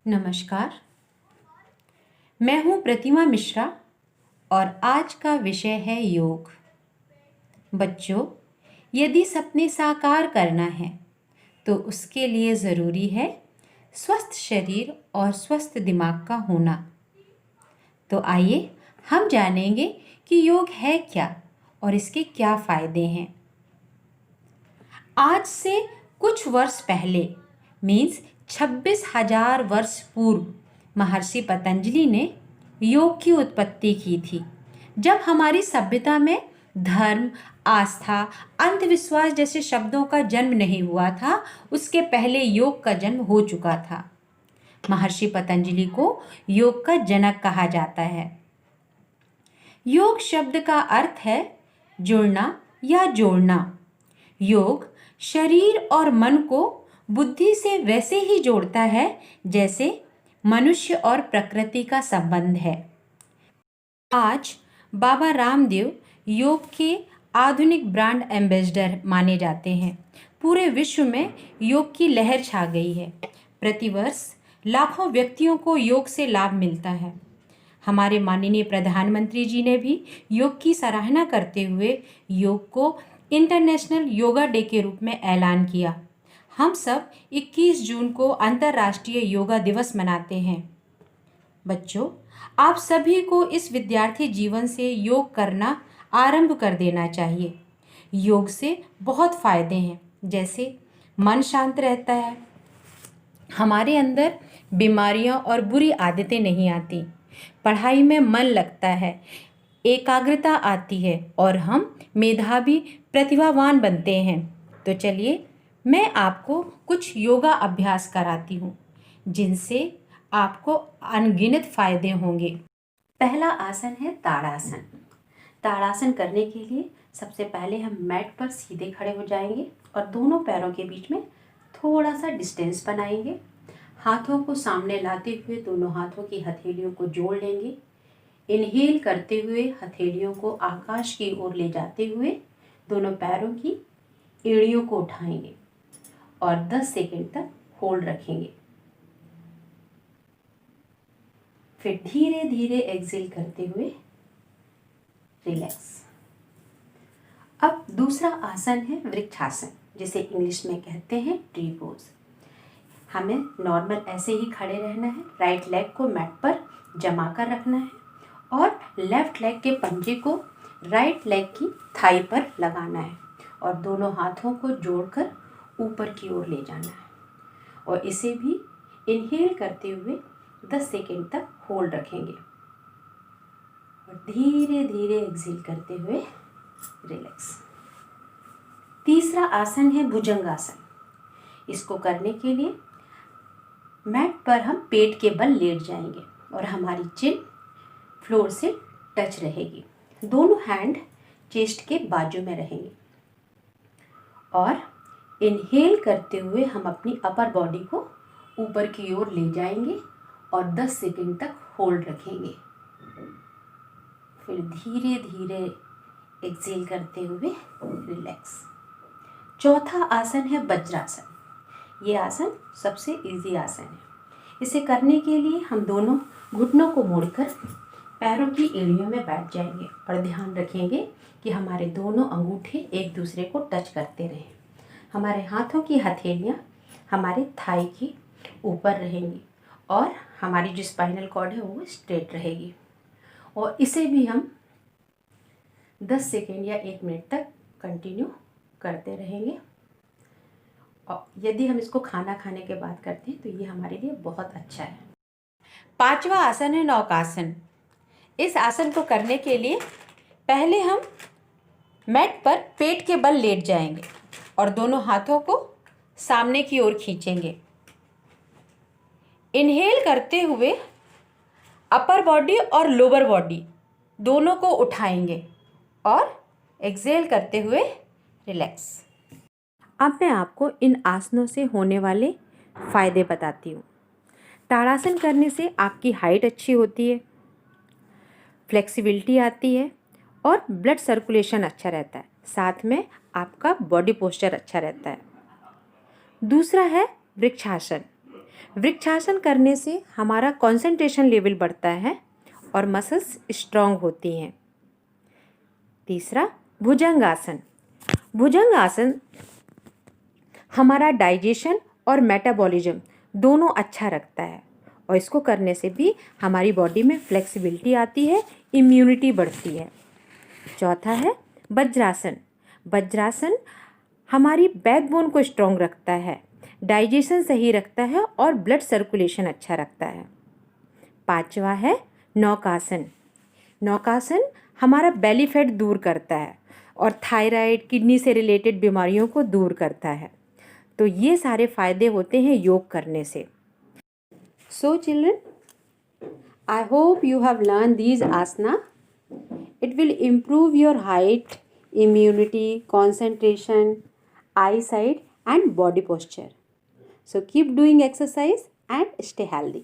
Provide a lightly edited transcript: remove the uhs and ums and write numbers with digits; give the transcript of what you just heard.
नमस्कार। मैं हूँ प्रतिमा मिश्रा और आज का विषय है योग। बच्चों, यदि सपने साकार करना है तो उसके लिए ज़रूरी है स्वस्थ शरीर और स्वस्थ दिमाग का होना। तो आइए हम जानेंगे कि योग है क्या और इसके क्या फ़ायदे हैं। आज से कुछ वर्ष पहले मीन्स 26,000 वर्ष पूर्व महर्षि पतंजलि ने योग की उत्पत्ति की थी। जब हमारी सभ्यता में धर्म, आस्था, अंधविश्वास जैसे शब्दों का जन्म नहीं हुआ था, उसके पहले योग का जन्म हो चुका था। महर्षि पतंजलि को योग का जनक कहा जाता है। योग शब्द का अर्थ है जुड़ना या जोड़ना। योग शरीर और मन को बुद्धि से वैसे ही जोड़ता है जैसे मनुष्य और प्रकृति का संबंध है। आज बाबा रामदेव योग के आधुनिक ब्रांड एम्बेसडर माने जाते हैं। पूरे विश्व में योग की लहर छा गई है। प्रतिवर्ष लाखों व्यक्तियों को योग से लाभ मिलता है। हमारे माननीय प्रधानमंत्री जी ने भी योग की सराहना करते हुए योग को इंटरनेशनल योगा डे के रूप में ऐलान किया। हम सब 21 जून को अंतर्राष्ट्रीय योगा दिवस मनाते हैं। बच्चों, आप सभी को इस विद्यार्थी जीवन से योग करना आरंभ कर देना चाहिए। योग से बहुत फायदे हैं, जैसे मन शांत रहता है, हमारे अंदर बीमारियां और बुरी आदतें नहीं आती, पढ़ाई में मन लगता है, एकाग्रता आती है और हम मेधावी प्रतिभावान बनते हैं। तो चलिए मैं आपको कुछ योगा अभ्यास कराती हूँ जिनसे आपको अनगिनत फायदे होंगे। पहला आसन है ताड़ासन। ताड़ासन करने के लिए सबसे पहले हम मैट पर सीधे खड़े हो जाएंगे और दोनों पैरों के बीच में थोड़ा सा डिस्टेंस बनाएंगे। हाथों को सामने लाते हुए दोनों हाथों की हथेलियों को जोड़ लेंगे। इनहेल करते हुए हथेलियों को आकाश की ओर ले जाते हुए दोनों पैरों की एड़ियों को उठाएंगे और 10 सेकंड तक होल्ड रखेंगे। फिर धीरे धीरे एक्सेल करते हुए रिलैक्स। अब दूसरा आसन है वृक्षासन, जिसे इंग्लिश में कहते हैं ट्री पोज। हमें नॉर्मल ऐसे ही खड़े रहना है। राइट लेग को मैट पर जमा कर रखना है और लेफ्ट लेग के पंजे को राइट लेग की थाई पर लगाना है और दोनों हाथों को जोड़कर ऊपर की ओर ले जाना है और इसे भी इनहेल करते हुए 10 सेकंड तक होल्ड रखेंगे और धीरे धीरे एक्सेल करते हुए रिलैक्स। तीसरा आसन है भुजंगासन। इसको करने के लिए मैट पर हम पेट के बल लेट जाएंगे और हमारी चिन फ्लोर से टच रहेगी। दोनों हैंड चेस्ट के बाजू में रहेंगे और इनहेल करते हुए हम अपनी अपर बॉडी को ऊपर की ओर ले जाएंगे और 10 सेकंड तक होल्ड रखेंगे। फिर धीरे धीरे एक्सेल करते हुए रिलैक्स। चौथा आसन है वज्रासन। ये आसन सबसे इजी आसन है। इसे करने के लिए हम दोनों घुटनों को मोड़कर पैरों की एड़ियों में बैठ जाएंगे और ध्यान रखेंगे कि हमारे दोनों अंगूठे एक दूसरे को टच करते रहें। हमारे हाथों की हथेलियाँ हमारे थाई की ऊपर रहेंगी और हमारी जो स्पाइनल कॉर्ड है वो स्ट्रेट रहेगी। और इसे भी हम 10 सेकेंड या 1 मिनट तक कंटिन्यू करते रहेंगे। और यदि हम इसको खाना खाने के बाद करते हैं तो ये हमारे लिए बहुत अच्छा है। पांचवा आसन है नौकासन। इस आसन को करने के लिए पहले हम मैट पर पेट के बल लेट जाएंगे और दोनों हाथों को सामने की ओर खींचेंगे। इनहेल करते हुए अपर बॉडी और लोअर बॉडी दोनों को उठाएंगे और एक्सेल करते हुए रिलैक्स। अब मैं आपको इन आसनों से होने वाले फ़ायदे बताती हूँ। ताड़ासन करने से आपकी हाइट अच्छी होती है, फ्लेक्सिबिलिटी आती है और ब्लड सर्कुलेशन अच्छा रहता है। साथ में आपका बॉडी पोस्चर अच्छा रहता है। दूसरा है वृक्षासन। वृक्षासन करने से हमारा कंसंट्रेशन लेवल बढ़ता है और मसल्स स्ट्रांग होती हैं। तीसरा, भुजंगासन। भुजंगासन हमारा डाइजेशन और मेटाबॉलिज्म दोनों अच्छा रखता है और इसको करने से भी हमारी बॉडी में फ्लेक्सिबिलिटी आती है, इम्यूनिटी बढ़ती है। चौथा है वज्रासन। वज्रासन हमारी बैकबोन को स्ट्रॉन्ग रखता है, डाइजेशन सही रखता है और ब्लड सर्कुलेशन अच्छा रखता है। पांचवा है नौकासन। नौकासन हमारा बेली फैट दूर करता है और थायराइड, किडनी से रिलेटेड बीमारियों को दूर करता है। तो ये सारे फायदे होते हैं योग करने से। So children, I hope you have learn these asana. It will improve your height, immunity, concentration, eyesight and body posture. So keep doing exercise and stay healthy.